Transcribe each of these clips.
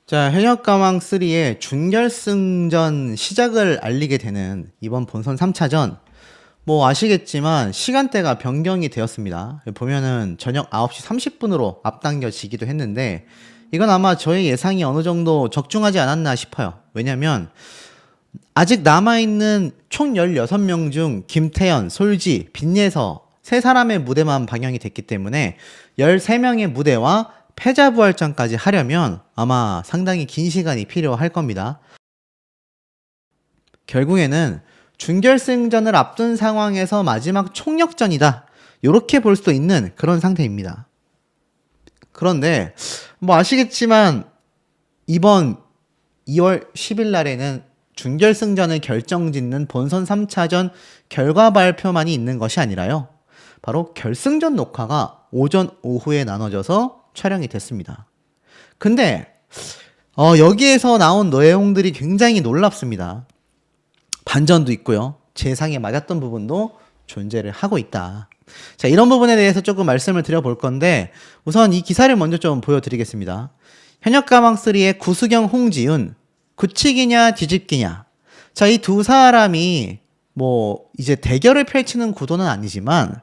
자, 현역가왕 3의 준결승전 시작을 알리게 되는 이번 본선 3차전. 뭐 아시겠지만 시간대가 변경이 되었습니다. 보면은 저녁 9시 30분으로 앞당겨지기도 했는데 이건 아마 저의 예상이 어느 정도 적중하지 않았나 싶어요. 왜냐면 아직 남아있는 총 16명 중 김태현, 솔지, 빈예서 세 사람의 무대만 방영이 됐기 때문에 13명의 무대와 패자부활전까지 하려면 아마 상당히 긴 시간이 필요할 겁니다. 결국에는 준결승전을 앞둔 상황에서 마지막 총력전이다. 이렇게 볼 수도 있는 그런 상태입니다. 그런데 뭐 아시겠지만 이번 2월 10일 날에는 준결승전을 결정짓는 본선 3차전 결과 발표만이 있는 것이 아니라요. 바로 결승전 녹화가 오전, 오후에 나눠져서 촬영이 됐습니다. 근데 여기에서 나온 내용들이 굉장히 놀랍습니다. 반전도 있고요. 제 예상에 맞았던 부분도 존재를 하고 있다. 자, 이런 부분에 대해서 조금 말씀을 드려볼 건데 우선 이 기사를 먼저 좀 보여드리겠습니다. 현역가왕3의 구수경, 홍지윤, 굳히기냐 뒤집기냐. 자, 이 두 사람이 뭐 이제 대결을 펼치는 구도는 아니지만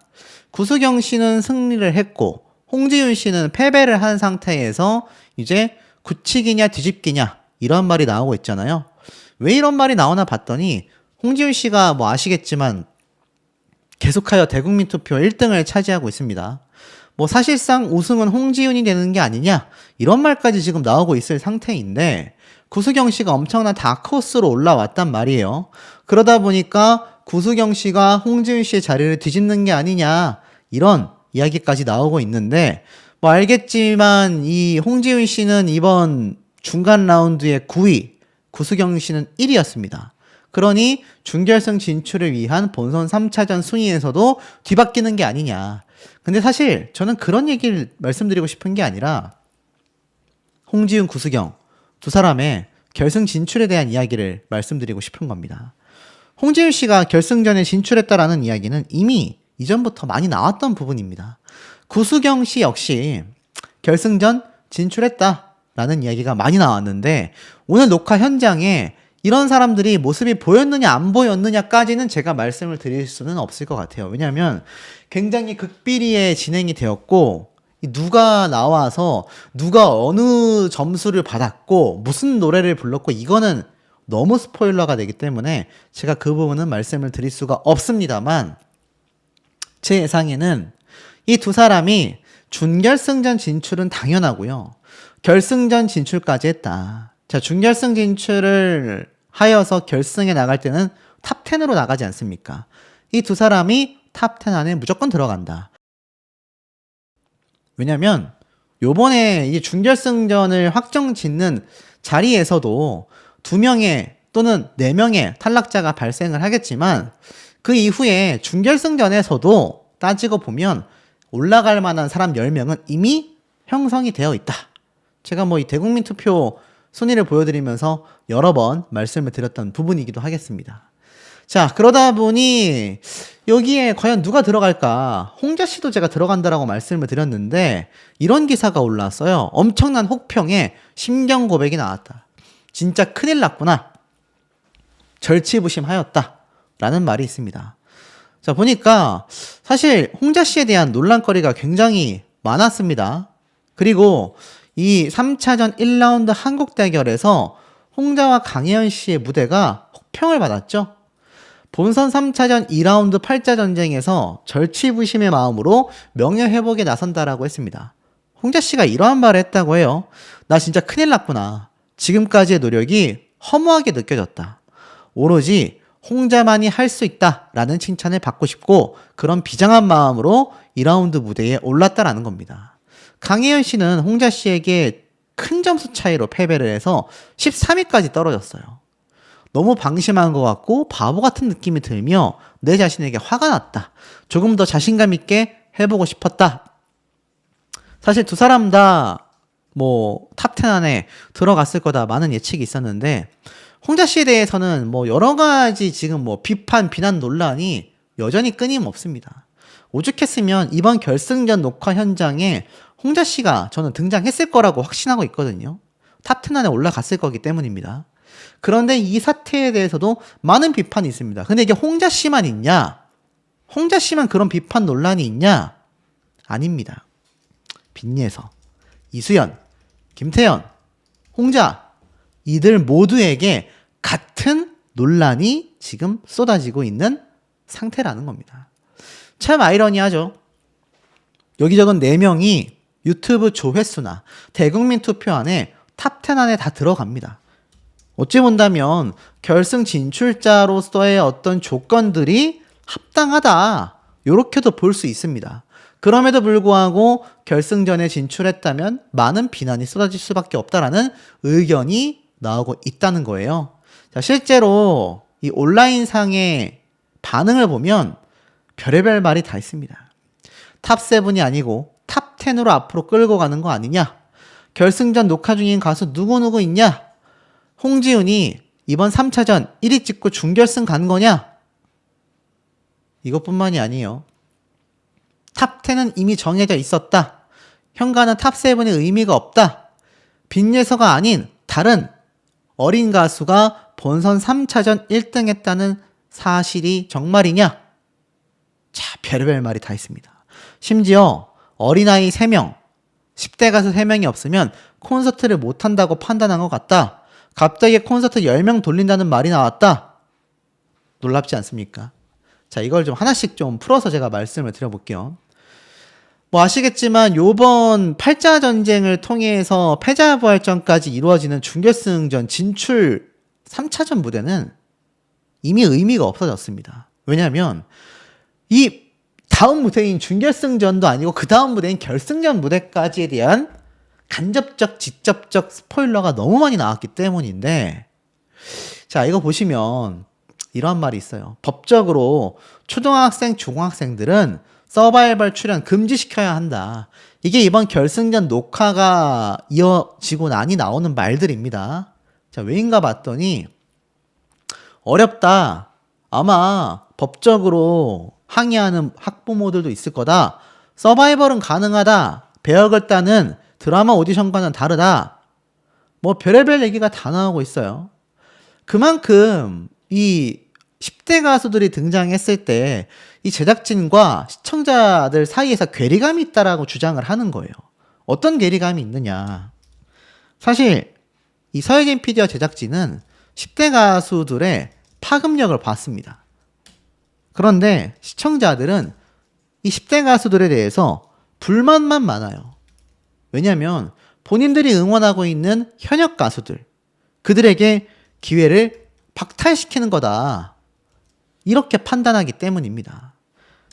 구수경 씨는 승리를 했고 홍지윤 씨는 패배를 한 상태에서 이제 굳히기냐 뒤집기냐 이런 말이 나오고 있잖아요. 왜 이런 말이 나오나 봤더니 홍지윤 씨가 뭐 아시겠지만 계속하여 대국민 투표 1등을 차지하고 있습니다. 뭐 사실상 우승은 홍지윤이 되는 게 아니냐 이런 말까지 지금 나오고 있을 상태인데 구수경 씨가 엄청난 다크호스로 올라왔단 말이에요. 그러다 보니까 구수경 씨가 홍지윤 씨의 자리를 뒤집는 게 아니냐 이런 이야기까지 나오고 있는데 뭐 알겠지만 이 홍지윤 씨는 이번 중간 라운드의 9위, 구수경 씨는 1위였습니다. 그러니 준결승 진출을 위한 본선 3차전 순위에서도 뒤바뀌는 게 아니냐. 근데 사실 저는 그런 얘기를 말씀드리고 싶은 게 아니라 홍지윤, 구수경 두 사람의 결승 진출에 대한 이야기를 말씀드리고 싶은 겁니다. 홍지윤 씨가 결승전에 진출했다라는 이야기는 이미 이전부터 많이 나왔던 부분입니다. 구수경 씨 역시 결승전 진출했다라는 이야기가 많이 나왔는데 오늘 녹화 현장에 이런 사람들이 모습이 보였느냐 안 보였느냐까지는 제가 말씀을 드릴 수는 없을 것 같아요. 왜냐하면 굉장히 극비리에 진행이 되었고 누가 나와서 누가 어느 점수를 받았고 무슨 노래를 불렀고 이거는 너무 스포일러가 되기 때문에 제가 그 부분은 말씀을 드릴 수가 없습니다만 제 예상에는 이 두 사람이 준결승전 진출은 당연하고요. 결승전 진출까지 했다. 자, 준결승 진출을 하여서 결승에 나갈 때는 탑 10으로 나가지 않습니까? 이 두 사람이 탑 10 안에 무조건 들어간다. 왜냐면 요번에 이 준결승전을 확정 짓는 자리에서도 2명의 또는 4명의 탈락자가 발생을 하겠지만 그 이후에 준결승전에서도 따지고 보면 올라갈 만한 사람 10명은 이미 형성이 되어 있다. 제가 뭐 이 대국민 투표 순위를 보여드리면서 여러 번 말씀을 드렸던 부분이기도 하겠습니다. 자, 그러다 보니 여기에 과연 누가 들어갈까? 홍자 씨도 제가 들어간다라고 말씀을 드렸는데 이런 기사가 올라왔어요. 엄청난 혹평에 심경 고백이 나왔다. 진짜 큰일 났구나. 절치부심하였다. 라는 말이 있습니다. 자, 보니까 사실 홍자 씨에 대한 논란거리가 굉장히 많았습니다. 그리고 이 3차전 1라운드 한국 대결에서 홍자와 강혜연 씨의 무대가 혹평을 받았죠. 본선 3차전 2라운드 8자 전쟁에서 절치부심의 마음으로 명예회복에 나선다라고 했습니다. 홍자 씨가 이러한 말을 했다고 해요. 나 진짜 큰일 났구나. 지금까지의 노력이 허무하게 느껴졌다. 오로지 홍자만이 할 수 있다라는 칭찬을 받고 싶고 그런 비장한 마음으로 2라운드 무대에 올랐다라는 겁니다. 강혜연 씨는 홍자 씨에게 큰 점수 차이로 패배를 해서 13위까지 떨어졌어요. 너무 방심한 것 같고 바보 같은 느낌이 들며 내 자신에게 화가 났다. 조금 더 자신감 있게 해보고 싶었다. 사실 두 사람 다 뭐 탑 10 안에 들어갔을 거다 많은 예측이 있었는데 홍자 씨에 대해서는 뭐 여러 가지 지금 뭐 비판, 비난 논란이 여전히 끊임없습니다. 오죽했으면 이번 결승전 녹화 현장에 홍자 씨가 저는 등장했을 거라고 확신하고 있거든요. 탑10 안에 올라갔을 거기 때문입니다. 그런데 이 사태에 대해서도 많은 비판이 있습니다. 근데 이게 홍자 씨만 있냐? 홍자 씨만 그런 비판 논란이 있냐? 아닙니다. 빈예서, 이수연, 김태현, 홍자 이들 모두에게 같은 논란이 지금 쏟아지고 있는 상태라는 겁니다. 참 아이러니하죠. 여기저기 4명이 유튜브 조회수나 대국민 투표 안에 탑10 안에 다 들어갑니다. 어찌 본다면 결승 진출자로서의 어떤 조건들이 합당하다, 이렇게도 볼 수 있습니다. 그럼에도 불구하고 결승전에 진출했다면 많은 비난이 쏟아질 수밖에 없다라는 의견이 나오고 있다는 거예요. 자, 실제로 이 온라인상의 반응을 보면 별의별 말이 다 있습니다. 탑7이 아니고 탑10으로 앞으로 끌고 가는 거 아니냐? 결승전 녹화 중인 가수 누구누구 있냐? 홍지훈이 이번 3차전 1위 찍고 준결승 간 거냐? 이것뿐만이 아니에요. 탑10은 이미 정해져 있었다. 현가는 탑7의 의미가 없다. 빈예서가 아닌 다른 어린 가수가 본선 3차전 1등 했다는 사실이 정말이냐? 자, 별의별 말이 다 있습니다. 심지어 어린아이 3명, 10대 가수 3명이 없으면 콘서트를 못한다고 판단한 것 같다. 갑자기 콘서트 10명 돌린다는 말이 나왔다. 놀랍지 않습니까? 자, 이걸 좀 하나씩 좀 풀어서 제가 말씀을 드려볼게요. 뭐 아시겠지만 요번 8자 전쟁을 통해서 패자부활전까지 이루어지는 준결승전 진출 3차전 무대는 이미 의미가 없어졌습니다. 왜냐하면 이 다음 무대인 준결승전도 아니고 그 다음 무대인 결승전 무대까지에 대한 간접적, 직접적 스포일러가 너무 많이 나왔기 때문인데, 자, 이거 보시면 이런 말이 있어요. 법적으로 초등학생, 중학생들은 서바이벌 출연 금지시켜야 한다. 이게 이번 결승전 녹화가 이어지고 나니 나오는 말들입니다. 자, 왜인가 봤더니 어렵다. 아마 법적으로 항의하는 학부모들도 있을 거다. 서바이벌은 가능하다. 배역을 따는 드라마 오디션과는 다르다. 뭐 별의별 얘기가 다 나오고 있어요. 그만큼 이 10대 가수들이 등장했을 때 이 제작진과 시청자들 사이에서 괴리감이 있다라고 주장을 하는 거예요. 어떤 괴리감이 있느냐. 사실 이 서혜진 PD와 제작진은 10대 가수들의 파급력을 봤습니다. 그런데 시청자들은 이 10대 가수들에 대해서 불만만 많아요. 왜냐하면 본인들이 응원하고 있는 현역 가수들, 그들에게 기회를 박탈시키는 거다. 이렇게 판단하기 때문입니다.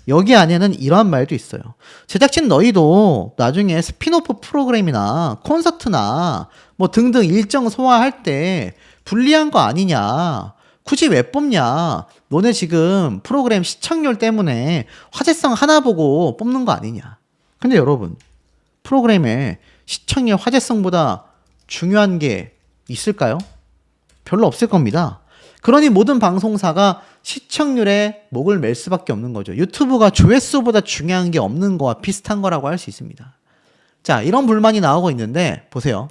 여기 안에는 이러한 말도 있어요. 제작진 너희도 나중에 스피노프 프로그램이나 콘서트나 뭐 등등 일정 소화할 때 불리한 거 아니냐. 굳이 왜 뽑냐. 너네 지금 프로그램 시청률 때문에 화제성 하나 보고 뽑는 거 아니냐. 근데 여러분, 프로그램에 시청률 화제성보다 중요한 게 있을까요? 별로 없을 겁니다. 그러니 모든 방송사가 시청률에 목을 맬 수밖에 없는 거죠. 유튜브가 조회수보다 중요한 게 없는 거와 비슷한 거라고 할 수 있습니다. 자, 이런 불만이 나오고 있는데 보세요.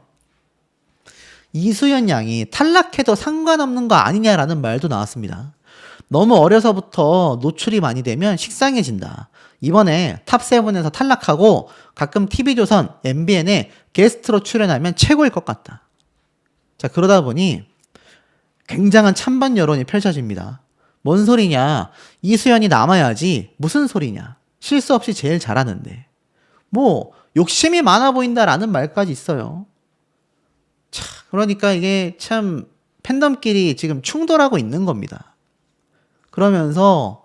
이수연 양이 탈락해도 상관없는 거 아니냐라는 말도 나왔습니다. 너무 어려서부터 노출이 많이 되면 식상해진다. 이번에 탑7에서 탈락하고 가끔 TV조선, MBN에 게스트로 출연하면 최고일 것 같다. 자, 그러다 보니 굉장한 찬반 여론이 펼쳐집니다. 뭔 소리냐. 이수연이 남아야지. 무슨 소리냐. 실수 없이 제일 잘하는데. 뭐 욕심이 많아 보인다라는 말까지 있어요. 자, 그러니까 이게 참 팬덤끼리 지금 충돌하고 있는 겁니다. 그러면서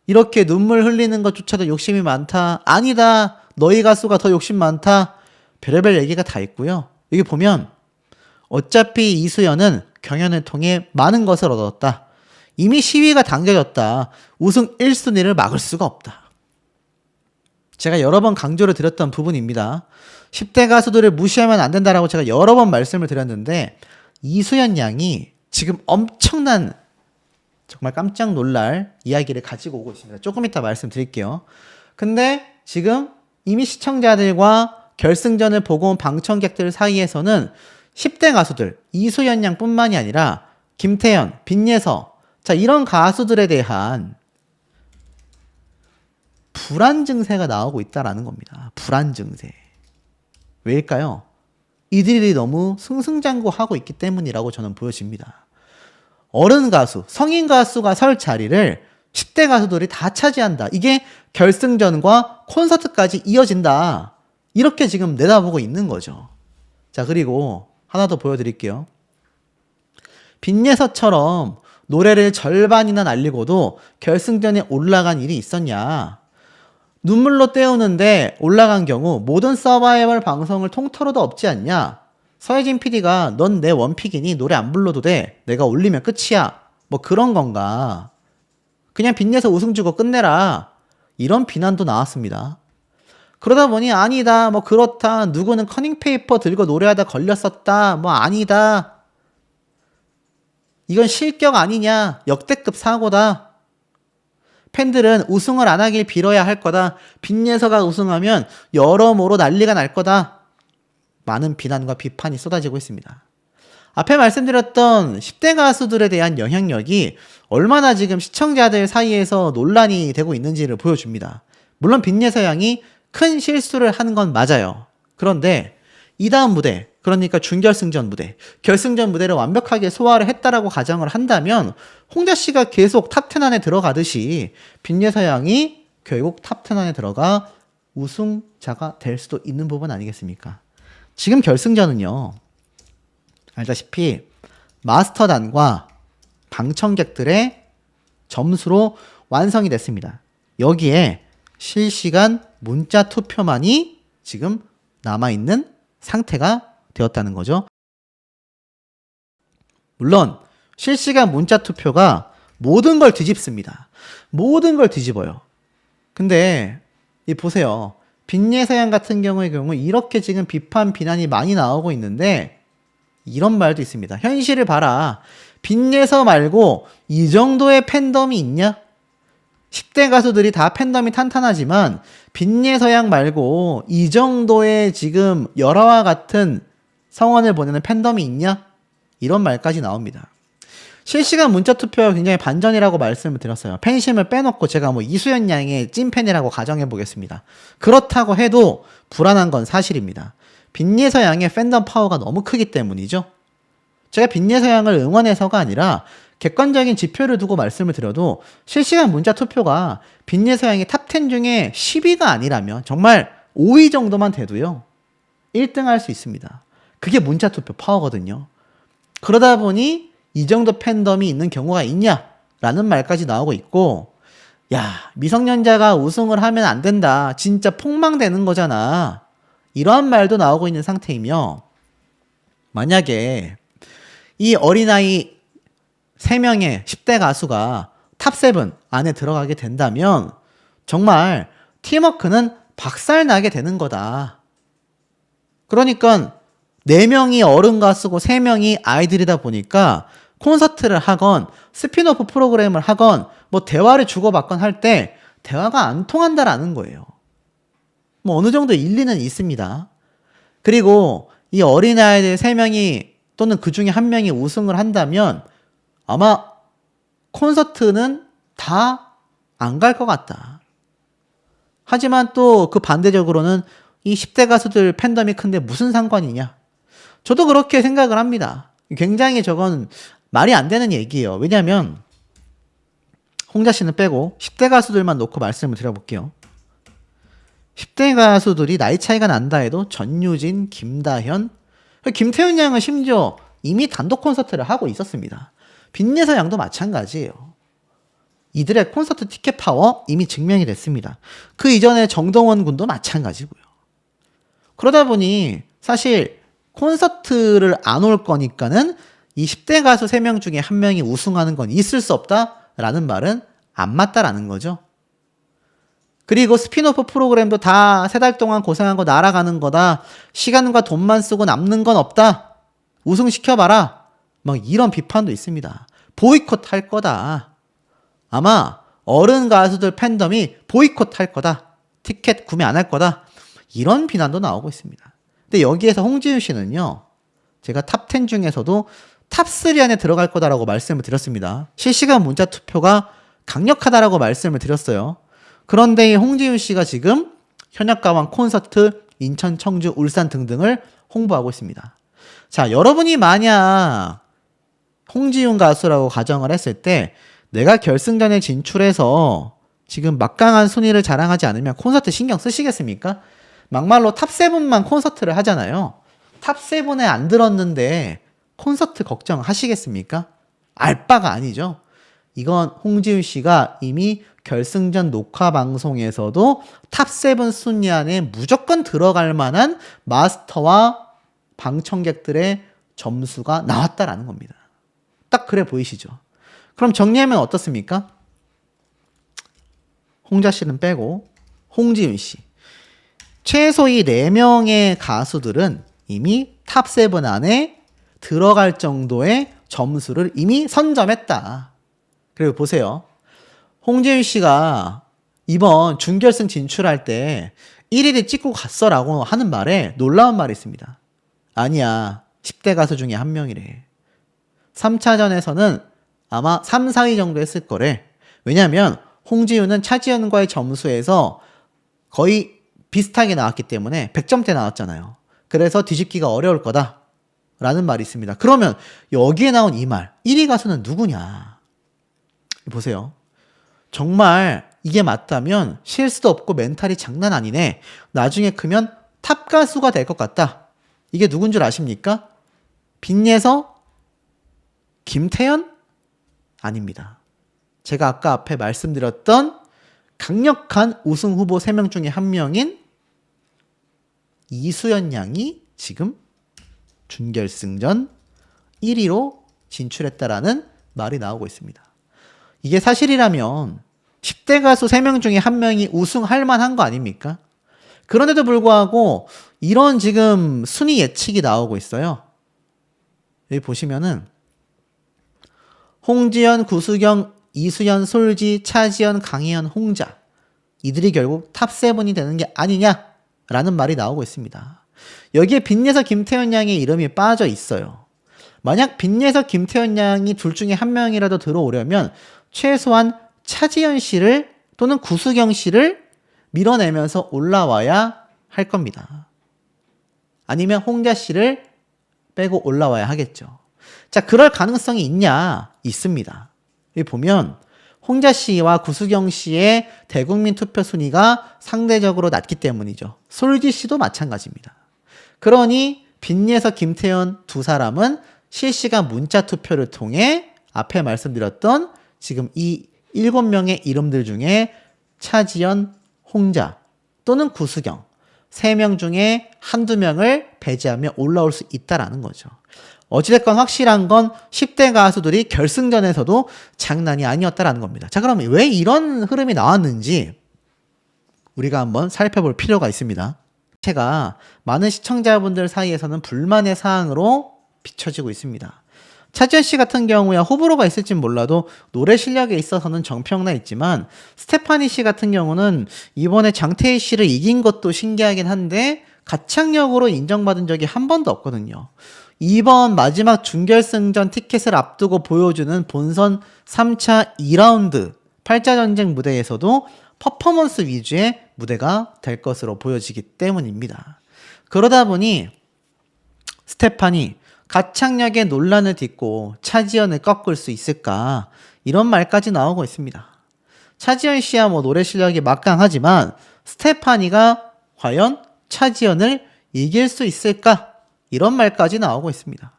이렇게 눈물 흘리는 것조차도 욕심이 많다. 아니다. 너희 가수가 더 욕심 많다. 별의별 얘기가 다 있고요. 여기 보면 어차피 이수연은 경연을 통해 많은 것을 얻었다. 이미 시위가 당겨졌다. 우승 1순위를 막을 수가 없다. 제가 여러 번 강조를 드렸던 부분입니다. 10대 가수들을 무시하면 안 된다라고 제가 여러 번 말씀을 드렸는데 이수연 양이 지금 엄청난 정말 깜짝 놀랄 이야기를 가지고 오고 있습니다. 조금 이따 말씀드릴게요. 근데 지금 이미 시청자들과 결승전을 보고 온 방청객들 사이에서는 10대 가수들, 이수연 양뿐만이 아니라 김태현, 빈예서, 자, 이런 가수들에 대한 불안 증세가 나오고 있다라는 겁니다. 불안 증세. 왜일까요? 이들이 너무 승승장구하고 있기 때문이라고 저는 보여집니다. 어른 가수, 성인 가수가 설 자리를 10대 가수들이 다 차지한다. 이게 결승전과 콘서트까지 이어진다. 이렇게 지금 내다보고 있는 거죠. 자, 그리고 하나 더 보여드릴게요. 빈예서처럼 노래를 절반이나 날리고도 결승전에 올라간 일이 있었냐? 눈물로 때우는데 올라간 경우 모든 서바이벌 방송을 통틀어도 없지 않냐? 서혜진 PD가 넌 내 원픽이니 노래 안 불러도 돼. 내가 올리면 끝이야. 뭐 그런 건가? 그냥 빚내서 우승 주고 끝내라. 이런 비난도 나왔습니다. 그러다 보니 아니다. 뭐 그렇다. 누구는 커닝페이퍼 들고 노래하다 걸렸었다. 뭐 아니다. 이건 실격 아니냐. 역대급 사고다. 팬들은 우승을 안 하길 빌어야 할 거다. 빚내서가 우승하면 여러모로 난리가 날 거다. 많은 비난과 비판이 쏟아지고 있습니다. 앞에 말씀드렸던 10대 가수들에 대한 영향력이 얼마나 지금 시청자들 사이에서 논란이 되고 있는지를 보여줍니다. 물론 빚내서 양이 큰 실수를 한 건 맞아요. 그런데 이 다음 무대, 그러니까 준결승전 무대, 결승전 무대를 완벽하게 소화를 했다라고 가정을 한다면 홍자 씨가 계속 탑10 안에 들어가듯이 빚내서 양이 결국 탑10 안에 들어가 우승자가 될 수도 있는 부분 아니겠습니까? 지금 결승전은요, 알다시피 마스터단과 방청객들의 점수로 완성이 됐습니다. 여기에 실시간 문자 투표만이 지금 남아있는 상태가 되었다는 거죠. 물론 실시간 문자 투표가 모든 걸 뒤집습니다. 모든 걸 뒤집어요. 근데 이 보세요. 빚내서양 같은 경우 이렇게 지금 비판 비난이 많이 나오고 있는데 이런 말도 있습니다. 현실을 봐라. 빚내서 말고 이 정도의 팬덤이 있냐? 10대 가수들이 다 팬덤이 탄탄하지만 빚내서양 말고 이 정도의 지금 열화와 같은 성원을 보내는 팬덤이 있냐? 이런 말까지 나옵니다. 실시간 문자 투표가 굉장히 반전이라고 말씀을 드렸어요. 팬심을 빼놓고 제가 뭐 이수연 양의 찐팬이라고 가정해 보겠습니다. 그렇다고 해도 불안한 건 사실입니다. 빚내서 양의 팬덤 파워가 너무 크기 때문이죠. 제가 빚내서 양을 응원해서가 아니라 객관적인 지표를 두고 말씀을 드려도 실시간 문자 투표가 빚내서 양이 탑10 중에 10위가 아니라면 정말 5위 정도만 돼도요 1등 할 수 있습니다. 그게 문자 투표 파워거든요. 그러다 보니 이 정도 팬덤이 있는 경우가 있냐라는 말까지 나오고 있고, 야, 미성년자가 우승을 하면 안 된다. 진짜 폭망되는 거잖아. 이러한 말도 나오고 있는 상태이며, 만약에 이 어린아이 3명의 10대 가수가 탑7 안에 들어가게 된다면 정말 팀워크는 박살나게 되는 거다. 그러니까 4명이 어른 가수고 3명이 아이들이다 보니까 콘서트를 하건 스피노프 프로그램을 하건 뭐 대화를 주고받건 할 때 대화가 안 통한다라는 거예요. 뭐 어느 정도 일리는 있습니다. 그리고 이 어린아이들 3명이 또는 그 중에 1명이 우승을 한다면 아마 콘서트는 다 안 갈 것 같다. 하지만 또 그 반대적으로는 이 10대 가수들 팬덤이 큰데 무슨 상관이냐? 저도 그렇게 생각을 합니다. 굉장히 저건 말이 안 되는 얘기예요. 왜냐하면 홍자 씨는 빼고 10대 가수들만 놓고 말씀을 드려볼게요. 10대 가수들이 나이 차이가 난다 해도 전유진, 김다현, 김태훈 양은 심지어 이미 단독 콘서트를 하고 있었습니다. 빚내서 양도 마찬가지예요. 이들의 콘서트 티켓 파워 이미 증명이 됐습니다. 그 이전에 정동원 군도 마찬가지고요. 그러다 보니 사실 콘서트를 안 올 거니까는 이 10대 가수 3명 중에 1명이 우승하는 건 있을 수 없다라는 말은 안 맞다라는 거죠. 그리고 스피노프 프로그램도 다 3달 동안 고생한 거 날아가는 거다. 시간과 돈만 쓰고 남는 건 없다. 우승시켜봐라. 막 이런 비판도 있습니다. 보이콧 할 거다. 아마 어른 가수들 팬덤이 보이콧 할 거다. 티켓 구매 안 할 거다. 이런 비난도 나오고 있습니다. 근데 여기에서 홍지윤 씨는요. 제가 탑10 중에서도 탑3 안에 들어갈 거다라고 말씀을 드렸습니다. 실시간 문자 투표가 강력하다라고 말씀을 드렸어요. 그런데 홍지윤 씨가 지금 현역가왕 콘서트 인천, 청주, 울산 등등을 홍보하고 있습니다. 자, 여러분이 만약 홍지윤 가수라고 가정을 했을 때 내가 결승전에 진출해서 지금 막강한 순위를 자랑하지 않으면 콘서트 신경 쓰시겠습니까? 막말로 탑7만 콘서트를 하잖아요. 탑7에 안 들었는데 콘서트 걱정하시겠습니까? 알 바가 아니죠. 이건 홍지윤 씨가 이미 결승전 녹화 방송에서도 탑7 순위 안에 무조건 들어갈 만한 마스터와 방청객들의 점수가 나왔다라는 겁니다. 딱 그래 보이시죠? 그럼 정리하면 어떻습니까? 홍자 씨는 빼고 홍지윤 씨. 최소 이 4명의 가수들은 이미 탑7 안에 들어갈 정도의 점수를 이미 선점했다. 그리고 보세요. 홍지윤 씨가 이번 준결승 진출할 때 1위를 찍고 갔어라고 하는 말에 놀라운 말이 있습니다. 아니야. 10대 가수 중에 한 명이래. 3차전에서는 아마 3, 4위 정도 했을 거래. 왜냐면 홍지윤은 차지연과의 점수에서 거의 비슷하게 나왔기 때문에 100점대 나왔잖아요. 그래서 뒤집기가 어려울 거다 라는 말이 있습니다. 그러면 여기에 나온 이 말, 1위 가수는 누구냐? 보세요. 정말 이게 맞다면 실수도 없고 멘탈이 장난 아니네. 나중에 크면 탑 가수가 될 것 같다. 이게 누군 줄 아십니까? 빈예서? 김태현? 아닙니다. 제가 아까 앞에 말씀드렸던 강력한 우승 후보 3명 중에 한 명인 이수연 양이 지금 준결승전 1위로 진출했다라는 말이 나오고 있습니다. 이게 사실이라면 10대 가수 3명 중에 한 명이 우승할 만한 거 아닙니까? 그런데도 불구하고 이런 지금 순위 예측이 나오고 있어요. 여기 보시면은 홍지연, 구수경, 이수연, 솔지, 차지연, 강혜연, 홍자 이들이 결국 탑7이 되는 게 아니냐라는 말이 나오고 있습니다. 여기에 빈예서 김태현 양의 이름이 빠져 있어요. 만약 빈예서 김태현 양이 둘 중에 한 명이라도 들어오려면 최소한 차지연 씨를 또는 구수경 씨를 밀어내면서 올라와야 할 겁니다. 아니면 홍자 씨를 빼고 올라와야 하겠죠. 자, 그럴 가능성이 있냐? 있습니다. 여기 보면 홍자 씨와 구수경 씨의 대국민 투표 순위가 상대적으로 낮기 때문이죠. 솔지 씨도 마찬가지입니다. 그러니 빈예서 김태현 두 사람은 실시간 문자 투표를 통해 앞에 말씀드렸던 지금 이 7명의 이름들 중에 차지연, 홍자 또는 구수경 3명 중에 한두 명을 배제하며 올라올 수 있다라는 거죠. 어찌됐건 확실한 건 10대 가수들이 결승전에서도 장난이 아니었다라는 겁니다. 자, 그럼 왜 이런 흐름이 나왔는지 우리가 한번 살펴볼 필요가 있습니다. 제가 많은 시청자분들 사이에서는 불만의 사항으로 비춰지고 있습니다. 차지연 씨 같은 경우야 호불호가 있을진 몰라도 노래 실력에 있어서는 정평나 있지만 스테파니 씨 같은 경우는 이번에 장태희 씨를 이긴 것도 신기하긴 한데 가창력으로 인정받은 적이 한 번도 없거든요. 이번 마지막 준결승전 티켓을 앞두고 보여주는 본선 3차 2라운드 8자전쟁 무대에서도 퍼포먼스 위주의 무대가 될 것으로 보여지기 때문입니다. 그러다 보니 스테파니 가창력의 논란을 딛고 차지연을 꺾을 수 있을까 이런 말까지 나오고 있습니다. 차지연 씨야 뭐 노래 실력이 막강하지만 스테파니가 과연 차지연을 이길 수 있을까 이런 말까지 나오고 있습니다.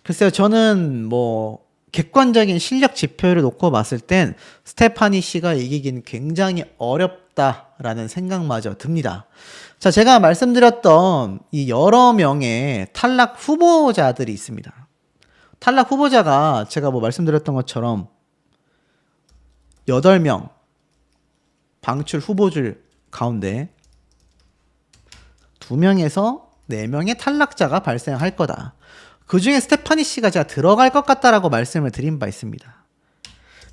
글쎄요, 저는 뭐 객관적인 실력 지표를 놓고 봤을 땐 스테파니 씨가 이기긴 굉장히 어렵다라는 생각마저 듭니다. 자, 제가 말씀드렸던 이 여러 명의 탈락 후보자들이 있습니다. 탈락 후보자가 제가 뭐 말씀드렸던 것처럼 8명 방출 후보줄 가운데 2명에서 4명의 탈락자가 발생할 거다. 그 중에 스테파니 씨가 제가 들어갈 것 같다라고 말씀을 드린 바 있습니다.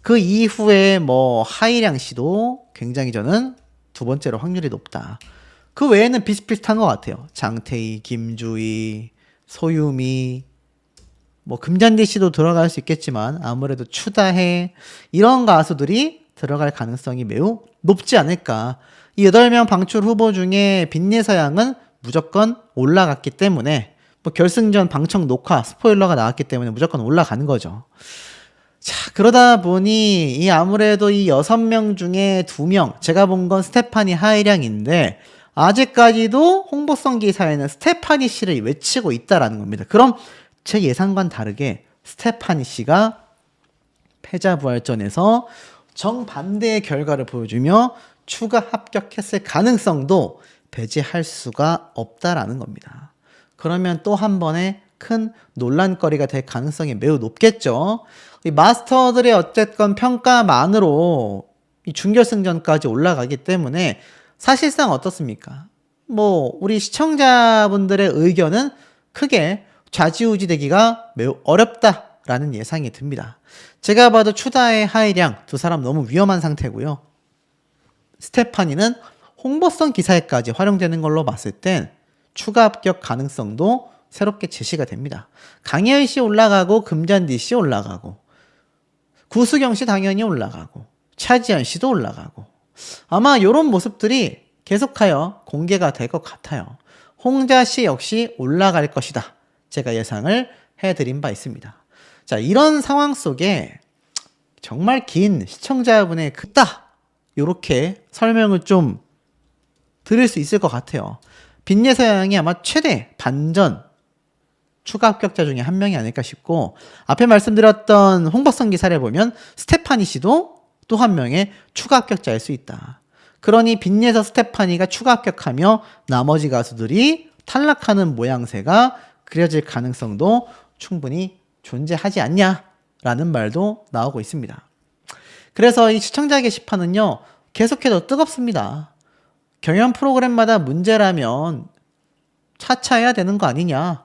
그 이후에 뭐 하이량 씨도 굉장히 저는 두 번째로 확률이 높다. 그 외에는 비슷비슷한 것 같아요. 장태희, 김주희, 소유미, 뭐 금잔디 씨도 들어갈 수 있겠지만 아무래도 추다해 이런 가수들이 들어갈 가능성이 매우 높지 않을까. 이 8명 방출 후보 중에 빈예서양은 무조건 올라갔기 때문에 뭐 결승전 방청 녹화 스포일러가 나왔기 때문에 무조건 올라가는 거죠. 자, 그러다 보니 이 아무래도 이 6명 중에 2명, 제가 본 건 스테파니 하이량인데 아직까지도 홍보성 기사에는 스테파니 씨를 외치고 있다라는 겁니다. 그럼 제 예상과는 다르게 스테파니 씨가 패자부활전에서 정반대의 결과를 보여주며 추가 합격했을 가능성도 배제할 수가 없다라는 겁니다. 그러면 또 한 번의 큰 논란거리가 될 가능성이 매우 높겠죠. 이 마스터들의 어쨌건 평가만으로 이 준결승전까지 올라가기 때문에 사실상 어떻습니까? 뭐 우리 시청자분들의 의견은 크게 좌지우지되기가 매우 어렵다라는 예상이 듭니다. 제가 봐도 추다의 하이량 두 사람 너무 위험한 상태고요. 스테파니는 홍보성 기사에까지 활용되는 걸로 봤을 땐 추가 합격 가능성도 새롭게 제시가 됩니다. 강예은 씨 올라가고 금잔디 씨 올라가고 구수경 씨 당연히 올라가고 차지연 씨도 올라가고 아마 이런 모습들이 계속하여 공개가 될 것 같아요. 홍자 씨 역시 올라갈 것이다. 제가 예상을 해드린 바 있습니다. 자, 이런 상황 속에 정말 긴 시청자분의 그따 이렇게 설명을 좀 드릴 수 있을 것 같아요. 빈예서양이 아마 최대 반전 추가 합격자 중에 한 명이 아닐까 싶고 앞에 말씀드렸던 홍보성 기사를 보면 스테파니 씨도 또 한 명의 추가 합격자일 수 있다. 그러니 빈예서 스테파니가 추가 합격하며 나머지 가수들이 탈락하는 모양새가 그려질 가능성도 충분히 존재하지 않냐라는 말도 나오고 있습니다. 그래서 이 시청자 게시판은요 계속해서 뜨겁습니다. 경연 프로그램마다 문제라면 차차해야 되는 거 아니냐,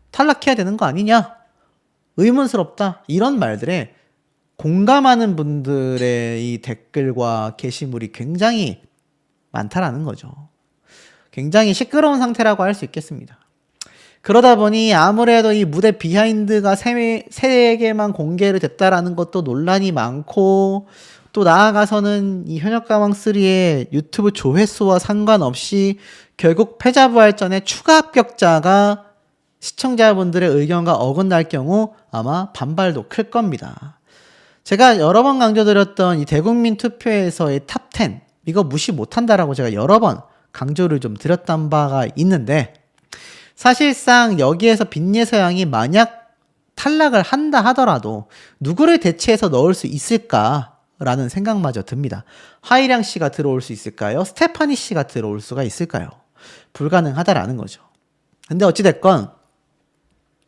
탈락해야 되는 거 아니냐, 의문스럽다, 이런 말들에 공감하는 분들의 이 댓글과 게시물이 굉장히 많다라는 거죠. 굉장히 시끄러운 상태라고 할 수 있겠습니다. 그러다 보니 아무래도 이 무대 비하인드가 3개만 공개를 됐다라는 것도 논란이 많고, 또 나아가서는 이 현역가왕3의 유튜브 조회수와 상관없이 결국 패자부활전에 추가 합격자가 시청자분들의 의견과 어긋날 경우 아마 반발도 클 겁니다. 제가 여러 번 강조드렸던 이 대국민 투표에서의 탑10 이거 무시 못한다라고 제가 여러 번 강조를 좀 드렸던 바가 있는데, 사실상 여기에서 빈예서양이 만약 탈락을 한다 하더라도 누구를 대체해서 넣을 수 있을까라는 생각마저 듭니다. 하이량 씨가 들어올 수 있을까요? 스테파니 씨가 들어올 수가 있을까요? 불가능하다라는 거죠. 근데 어찌됐건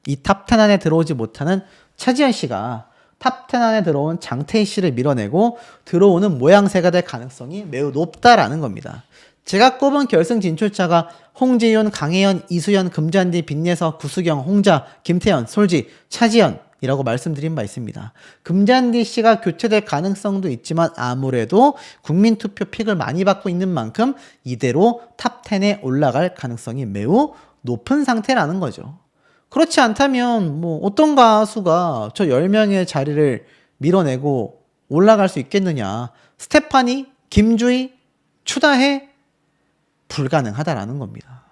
이 탑10 안에 들어오지 못하는 차지연 씨가 탑10 안에 들어온 장태희 씨를 밀어내고 들어오는 모양새가 될 가능성이 매우 높다라는 겁니다. 제가 꼽은 결승 진출자가 홍지윤, 강혜연, 이수연, 금잔디, 빈예서, 구수경, 홍자, 김태현, 솔지, 차지연이라고 말씀드린 바 있습니다. 금잔디 씨가 교체될 가능성도 있지만 아무래도 국민투표 픽을 많이 받고 있는 만큼 이대로 탑10에 올라갈 가능성이 매우 높은 상태라는 거죠. 그렇지 않다면 뭐 어떤 가수가 저 10명의 자리를 밀어내고 올라갈 수 있겠느냐. 스테파니, 김주희, 추다해 불가능하다라는 겁니다.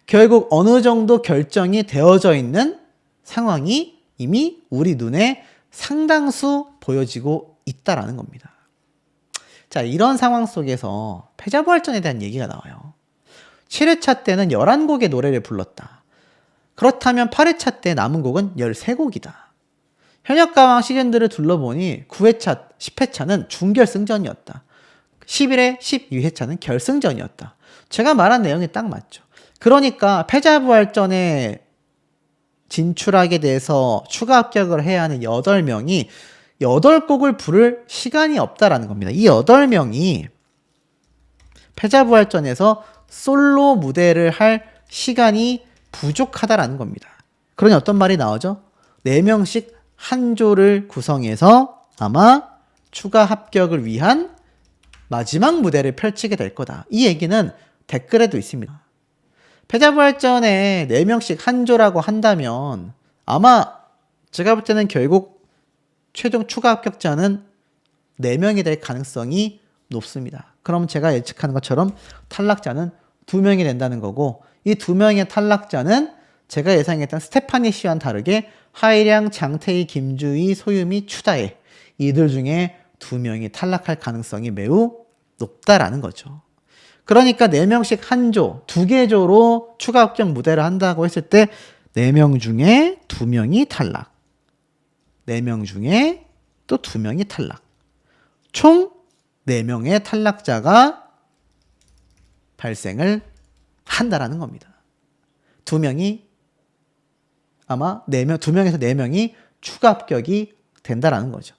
결국 어느 정도 결정이 되어져 있는 상황이 이미 우리 눈에 상당수 보여지고 있다라는 겁니다. 자, 이런 상황 속에서 패자부활전에 대한 얘기가 나와요. 7회차 때는 11곡의 노래를 불렀다. 그렇다면 8회차 때 남은 곡은 13곡이다. 현역가왕 시즌들을 둘러보니 9회차, 10회차는 준결승전이었다. 11회, 12회차는 결승전이었다. 제가 말한 내용이 딱 맞죠. 그러니까 패자부활전에 진출하게 돼서 추가 합격을 해야 하는 8명이 8곡을 부를 시간이 없다라는 겁니다. 이 8명이 패자부활전에서 솔로 무대를 할 시간이 부족하다라는 겁니다. 그러니 어떤 말이 나오죠? 4명씩 한 조를 구성해서 아마 추가 합격을 위한 마지막 무대를 펼치게 될 거다. 이 얘기는 댓글에도 있습니다. 패자부활전에 4명씩 한 조라고 한다면 아마 제가 볼 때는 결국 최종 추가 합격자는 4명이 될 가능성이 높습니다. 그럼 제가 예측하는 것처럼 탈락자는 2명이 된다는 거고, 이 2명의 탈락자는 제가 예상했던 스테파니 씨와는 다르게 하이량, 장태희, 김주희, 소유미, 추다혜, 이들 중에 2명이 탈락할 가능성이 매우 높다라는 거죠. 그러니까 4명씩 한 조, 2개 조로 추가 합격 무대를 한다고 했을 때 4명 중에 2명이 탈락, 4명 중에 또 2명이 탈락, 총 4명의 탈락자가 발생을 한다라는 겁니다. 2명이 아마 2명에서 4명이 추가 합격이 된다라는 거죠.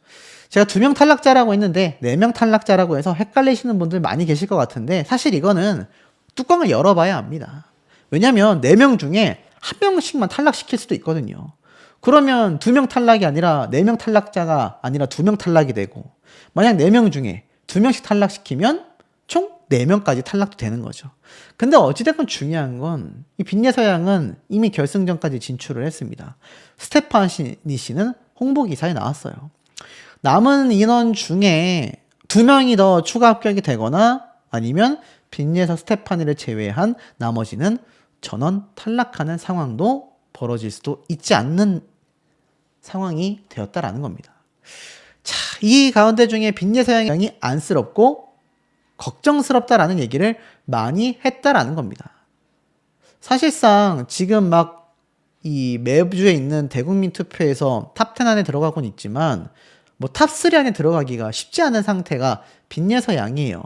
제가 2명 탈락자라고 했는데 4명 탈락자라고 해서 헷갈리시는 분들 많이 계실 것 같은데, 사실 이거는 뚜껑을 열어봐야 합니다. 왜냐면 4명 중에 1명씩만 탈락시킬 수도 있거든요. 그러면 2명 탈락이 아니라 4명 탈락자가 아니라 2명 탈락이 되고, 만약 4명 중에 2명씩 탈락시키면 총 4명까지 탈락도 되는 거죠. 근데 어찌됐건 중요한 건 이 빈예서 양은 이미 결승전까지 진출을 했습니다. 스테파니 씨는 홍보기사에 나왔어요. 남은 인원 중에 2명이 더 추가 합격이 되거나 아니면 빈예서 스테파니를 제외한 나머지는 전원 탈락하는 상황도 벌어질 수도 있지 않는 상황이 되었다라는 겁니다. 자, 이 가운데 중에 빈예서 양이 안쓰럽고 걱정스럽다라는 얘기를 많이 했다라는 겁니다. 사실상 지금 막 이 매주에 있는 대국민 투표에서 탑10 안에 들어가곤 있지만 뭐 탑3 안에 들어가기가 쉽지 않은 상태가 빈예서 양이에요.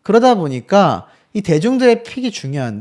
그러다 보니까 이 대중들의 픽이 중요한데